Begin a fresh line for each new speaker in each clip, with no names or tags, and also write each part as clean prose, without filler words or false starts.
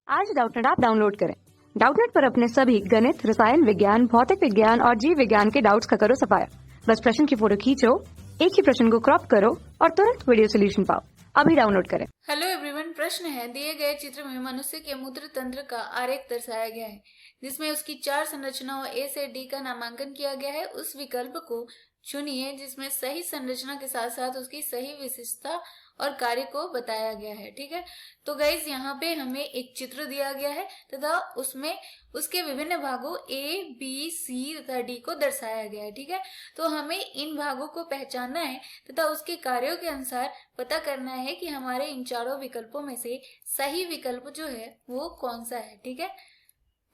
आज Doubtnut app download करें। Doubtnut पर अपने सभी गणित, रसायन विज्ञान, भौतिक विज्ञान और जीव विज्ञान के डाउट्स का करो सफाया। बस प्रश्न की फोटो खींचो, एक ही प्रश्न को क्रॉप करो और तुरंत वीडियो सोल्यूशन पाओ। अभी डाउनलोड करें।
हेलो एवरीवन, प्रश्न है दिए गए चित्र में मनुष्य के मूत्र तंत्र का आरेख दर्शाया गया है जिसमें उसकी 4 संरचनाओं ए से डी का नामांकन किया गया है। उस विकल्प को चुनिए जिसमें सही संरचना के साथ साथ उसकी सही विशेषता और कार्य को बताया गया है। ठीक है, तो गाइस यहाँ पे हमें एक चित्र दिया गया है तथा उसमें उसके विभिन्न भागों ए, बी, सी तथा डी को दर्शाया गया है। ठीक है, तो हमें इन भागों को पहचानना है तथा उसके कार्यों के अनुसार पता करना है कि हमारे इन चारों विकल्पों में से सही विकल्प जो है वो कौन सा है। ठीक है,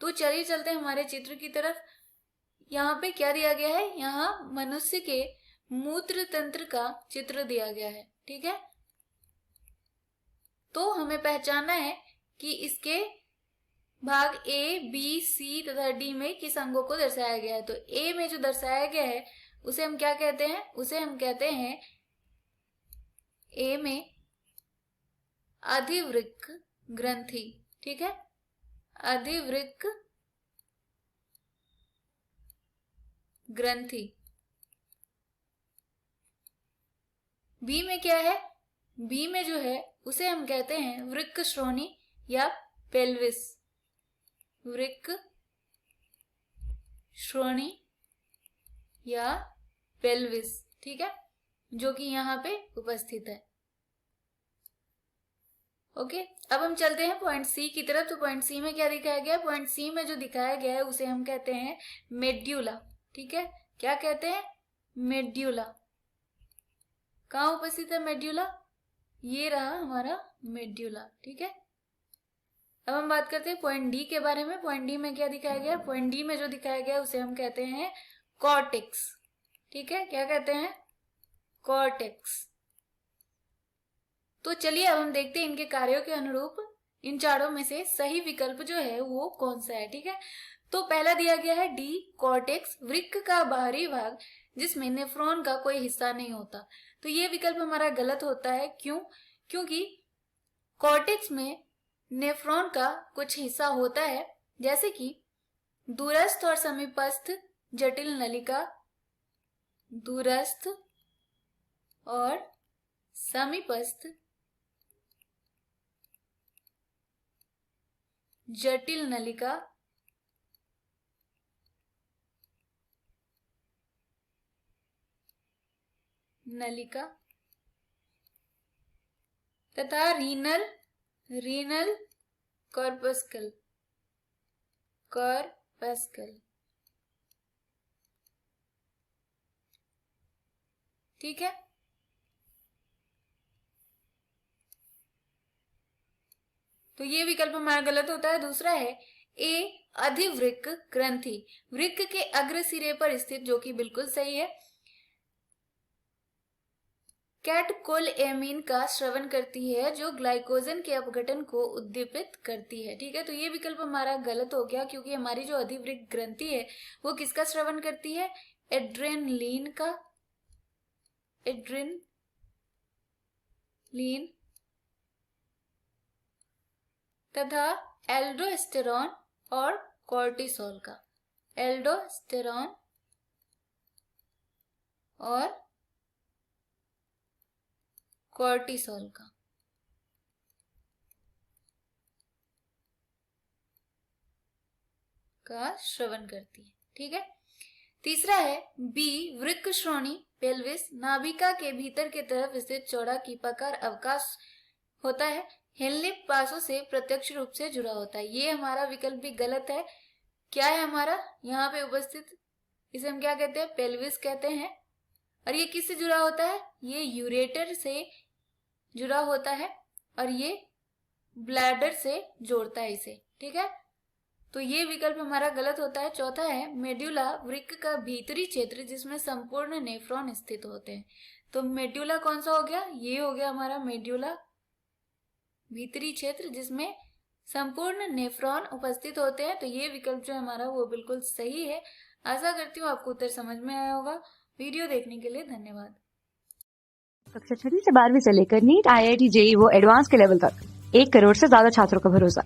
तो चलिए चलते हैं हमारे चित्र की तरफ। यहाँ पे क्या दिया गया है, यहाँ मनुष्य के मूत्र तंत्र का चित्र दिया गया है। ठीक है, तो हमें पहचानना है कि इसके भाग ए, बी, सी तथा डी में किस अंगों को दर्शाया गया है। तो ए में जो दर्शाया गया है उसे हम क्या कहते हैं, उसे हम कहते हैं ए में अधिवृक्क ग्रंथि। ठीक है, अधिवृक्क ग्रंथि। बी में क्या है, बी में जो है उसे हम कहते हैं वृक्क श्रोणि या पेल्विस। वृक्क श्रोणि या पेल्विस। ठीक है, जो कि यहाँ पे उपस्थित है। ओके, अब हम चलते हैं पॉइंट सी की तरफ। तो पॉइंट सी में क्या दिखाया गया है, पॉइंट सी में जो दिखाया गया है उसे हम कहते हैं मेड्यूला। ठीक है, क्या कहते हैं, मेड्यूला। कहाँ उपस्थित है मेड्यूला, ये रहा हमारा मेड्यूला। ठीक है, अब हम बात करते हैं पॉइंट डी के बारे में। पॉइंट डी में क्या दिखाया गया, पॉइंट डी में जो दिखाया गया उसे हम कहते हैं कॉर्टेक्स। ठीक है, क्या कहते हैं, कॉर्टेक्स। तो चलिए अब हम देखते हैं इनके कार्यों के अनुरूप इन चारों में से सही विकल्प जो है वो कौन सा है। ठीक है, तो पहला दिया गया है डी, कॉर्टेक्स, वृक्क का बाहरी भाग जिसमें नेफ्रॉन का कोई हिस्सा नहीं होता। तो ये विकल्प हमारा गलत होता है। क्यों, क्योंकि कॉर्टेक्स में नेफ्रॉन का कुछ हिस्सा होता है, जैसे कि दूरस्थ और समीपस्थ जटिल नलिका, दूरस्थ और समीपस्थ जटिल नलिका, नलिका तथा रीनल कॉर्पस्कल, कॉर्पस्कल। ठीक है, तो ये विकल्प हमारा गलत होता है। दूसरा है ए, अधिवृक्क ग्रंथि, वृक्क के अग्र सिरे पर स्थित, जो कि बिल्कुल सही है। कैटकोलएमीन का श्रवण करती है जो ग्लाइकोजन के अपघटन को उद्दीपित करती है। ठीक है, तो ये विकल्प हमारा गलत हो गया क्योंकि हमारी जो अधिवृक्क ग्रंथि है वो किसका श्रवण करती है, एड्रेनलिन का, एड्रेनलिन तथा एल्डोस्टेरॉन और कॉर्टिसोल का, एल्डोस्टेरॉन और कॉर्टिसोल का श्रवण करती है। ठीक है, तीसरा है बी, वृक्क श्रोणि पेल्विस, नाभिका के भीतर की तरफ स्थित चौड़ा कीपाकार अवकाश होता है, हिलने पासों से प्रत्यक्ष रूप से जुड़ा होता है। ये हमारा विकल्प भी गलत है। क्या है हमारा यहाँ पे उपस्थित, इसे हम क्या कहते हैं, पेल्विस कहते हैं। और ये किससे जुड़ा होता है, ये यूरेटर से जुड़ा होता है और ये ब्लैडर से जोड़ता है इसे। ठीक है, तो ये विकल्प हमारा गलत होता है। चौथा है मेड्यूला, वृक्क का भीतरी क्षेत्र जिसमें संपूर्ण नेफ्रॉन स्थित होते हैं। तो मेड्यूला कौन सा हो गया, ये हो गया हमारा मेड्यूला, भीतरी क्षेत्र जिसमें संपूर्ण नेफ्रॉन उपस्थित होते हैं। तो ये विकल्प जो हमारा वो बिल्कुल सही है। आशा करती हूँ आपको उत्तर समझ में आया होगा। वीडियो देखने के लिए धन्यवाद।
कक्षा 6 से 12वीं से लेकर नीट, IIT, JEE वो एडवांस के लेवल तक 1 करोड़ से ज्यादा छात्रों का भरोसा।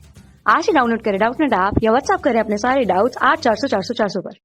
आज ही डाउनलोड करें डाउटनेट ऐप या व्हाट्सएप करें अपने सारे डाउट्स 8400 400 400 पर।